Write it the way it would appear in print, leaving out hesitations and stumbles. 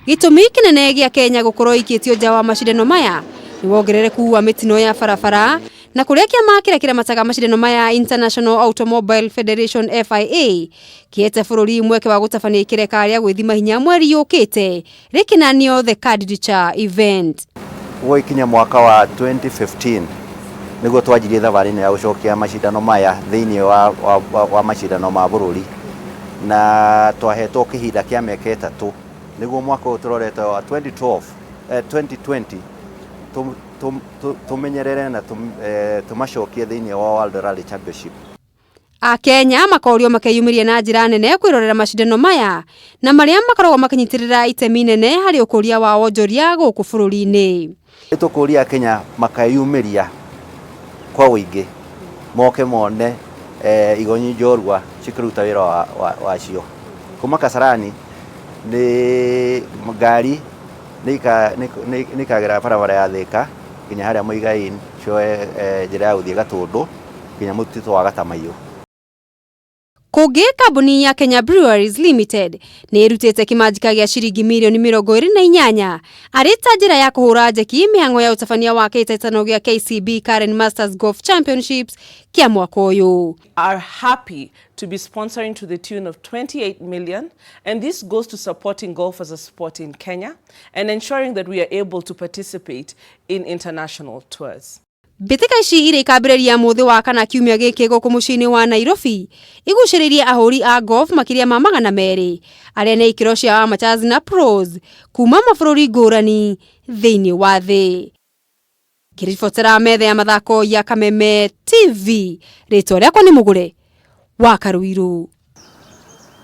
Gitumi kinene gia Kenya gukorwo ikitio nja wa macindano maya ni wongerereku wa mitino ya barabara na kuria kiama kiria kiramataga macindano maya International Automobile Federation FIA kiete bururi mweke wa gutabania ikireka ria gwithima hinya mweri yukite rikinanio the candidature event. Ikinya mwaka wa 2015 niguo twajirie thabarine ya gucokia macindano maya thiini wa macindano ma bururi na twahetwo kihinda kia miaka 3 niguo mwaka uyu turorete wa 2020 tumenyerere na tumacokie thiini wa World Rally Championship. Akenya makorio makeyumiria na njira nene kwirorera macindano maya na maria makoragwo makinyitirira itemi nene hari ukuria wa wonjoria guku bururi-ini. Tukuria Kenya makeyumiria kwa wingi moke mone igonyi njorua cikiruta wira wacio kuma Kasarani ni ngari nikagera barabara ya Thika kinya haria Muigaini cioe njira ya guthie Gatundu kinya mutito wa Gatamaio. Kugi kambuni ya Kenya Breweries Limited ni irutite kimanjika gia ciringi milioni 28 arita njira ya kuhura njeki mihango ya utabania wa kitetano gia KCB Karen Masters Golf Championships kia mwaka uyu. Are happy to be sponsoring to the tune of 28 million, and this goes to supporting golf as a sport in Kenya and ensuring that we are able to participate in international tours. Bitika ici ire ikambĩrĩria muthi wa kana kiumia gĩkĩ gũkũ mũciĩ-inĩ wa Nairobi igucĩrĩirie ahũri a golf makiria ma 200 arĩa nĩ ikĩro cia amateurs na pros kuma mabũrũri ngũrani thĩinĩ wa thĩ. Ngĩribotera metha ya mathako ya Kameme TV, rĩtwa rĩakwa nĩ Mũgũre wa Karuiru.